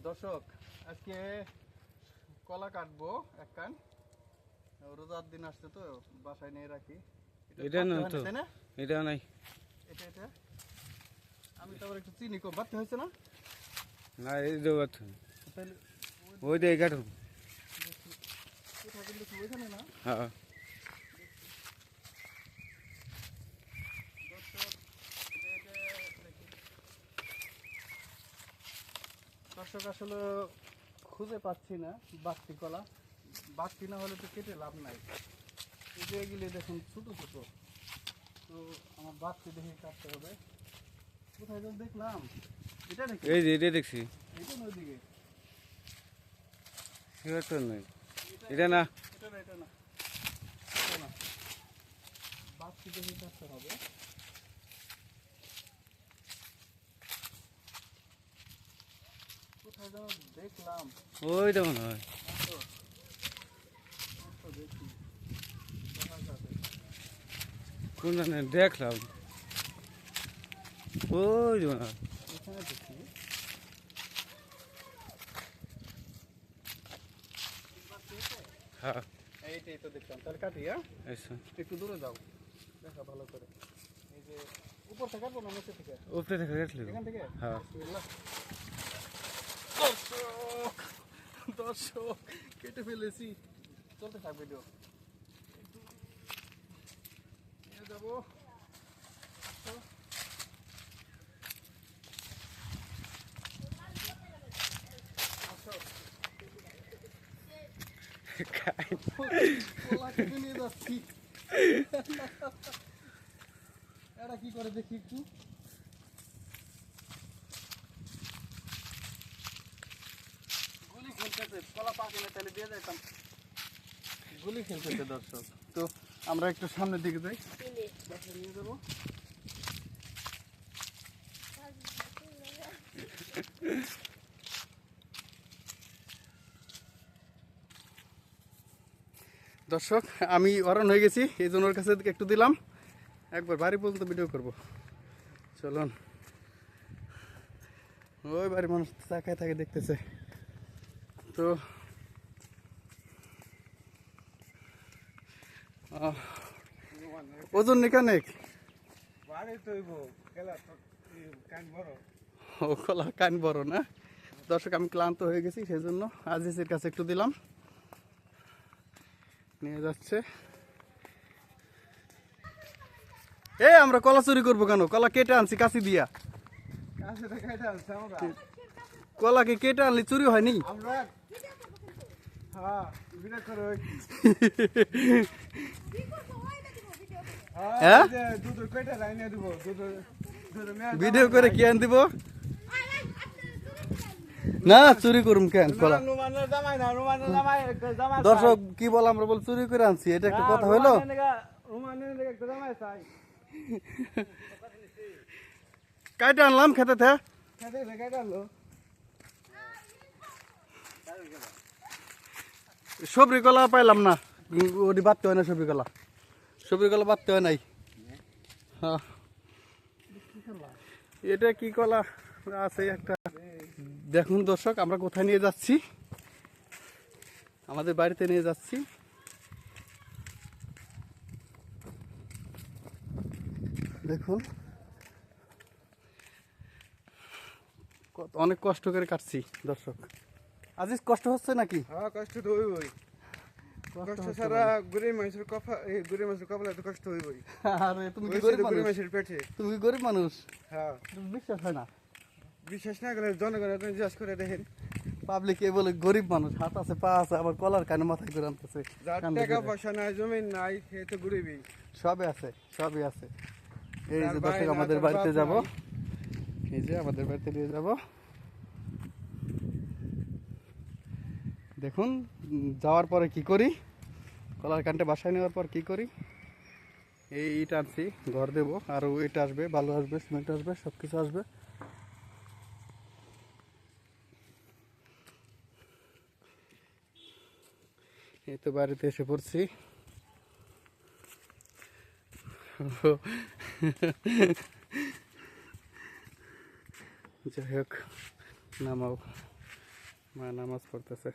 দর্শক আজকে কলা কাটবো এক কান, রোজার দিন আসছে তো বাসায় নিয়ে রাখি। এটা না তো, এটা নাই, এটা এটা আমি তারপর একটু চিনি কম বাড়তে হয়েছে না, না এই দেওয়া তাহলে ওই দিয়ে কাটো। কোথা কিন্তু ওইখানে না। হ্যাঁ দর্শক আসলে খুঁজে পাচ্ছি না বাড়তি কলা, বাড়তি না হলে তো কেটে লাভ নাই। এই যে এগুলি দেখুন ছোটো ছোটো, তো আমার বাড়তি দেখে কাটতে হবে। কোথায় যেন দেখলাম, এটা দেখি, এই যে এটা দেখছি, এটা নদীকে, সেটা নয়, এটা না, এটা না, এটা না, এটা না, বাড়তি দেখে কাটতে হবে। কোথায় যেন দেখলাম, ওইটা মনে হয় তো তো দেখি কোথায় যাবে। কোন জানে দেখলাম, ওই যে মনে হয়। এখানে দেখি, হ্যাঁ এইটাই তো দেখলাম। তাহলে কাটি, হ্যাঁ আচ্ছা, একটু দূরে যাও, দেখা ভালো করে। এই যে উপর থেকে কাটবো না নিচে থেকে? উপরে থেকে কাটলি। এখান থেকে? হ্যাঁ বিসমিল্লাহ। দর্শক দর্শক কেটে ফেলেছি, চলতে থাক ভিডিও। নিয়ে যাবো। কলা কেটে নিয়ে যাচ্ছি। এটা কি করে দেখি একটু। গুলি খেলতেছে, কলা পাকে না তাহলে দিয়ে যাইতাম। গুলি খেলতেছে দর্শক। তো আমরা একটু সামনের দিকে যাই, বাসায় নিয়ে যাবো। দর্শক আমি অরণ হয়ে গেছি, এই জন্য ওর কাছে একটু দিলাম, একবার বাড়ি পর্যন্ত ভিডিও করব। চলুন, ওই বাড়ির মানুষ তাকায় থাকে দেখতেছে। তো ওজন নিকানেক ও কলা কান বড় না। দর্শক আমি ক্লান্ত হয়ে গেছি, সেই জন্য আজিজের কাছে একটু দিলাম, নিয়ে যাচ্ছে। এই আমরা কলা চুরি করবো কেন? কলা কেটে আনছি কাছি দিয়া। কলা কি কেটে আনলি চুরি হয়নি? হ্যাঁ ভিডিও করে কি আন দিব না, চুরি করুম কেন কলা? দর্শক কি বল, আমরা বল চুরি করে আনছি, এটা একটা কথা হইলো? কাইটা আনলাম খেতে থে, সবরি কলা পাইলাম না, ওটি বাড়তে হয় না, সবরি কলা বাড়তে হয় নাই। হ্যাঁ এটা কি কলা আছে একটা, দেখুন দর্শক আমরা কোথায় নিয়ে যাচ্ছি, আমাদের বাড়িতে নিয়ে যাচ্ছি। দেখুন অনেক কষ্ট করে কাটছি দর্শক। আজিজ কষ্ট হচ্ছে নাকি? হ্যাঁ কষ্ট তো হইবই, কষ্ট ছাড়া গরিব মানুষের কপালে তো কষ্ট হইবই। আরে তুমি কি গরিব গরিব মানুষ? মানুষের পেটে। তুমি গরিব মানুষ, হ্যাঁ বিশ্বাস হয় না। বিশ্বাস না করলে জনগণের আপনি জিজ্ঞাসা করে দেখেন, পাবলিক এ বলে গরিব মানুষ, হাত আছে পা আছে, আবার কলার কানে মাথায় করে আনতেছে। যার টাকা পয়সা নাই, জমিন নাই, সে তো গরিবই। সবই আছে, সবই আছে। এই যে তার ভাই দর্শক না, আমাদের তার বাড়িতে বাপ যাব, নাই। এই যে আমাদের বাড়িতে নিয়ে যাব। দেখুন যাওয়ার পরে কি করি, কলার কানটা বাসায় নেওয়ার পর কি করি। এই ইট আনছি, ঘর দেব, আর ইট আসবে, বালু আসবে, সিমেন্ট আসবে, সব কিছু আসবে। এই তো বাড়িতে এসে পড়ছি। যাই হোক নামাও। মা নামাজ পড়তেছে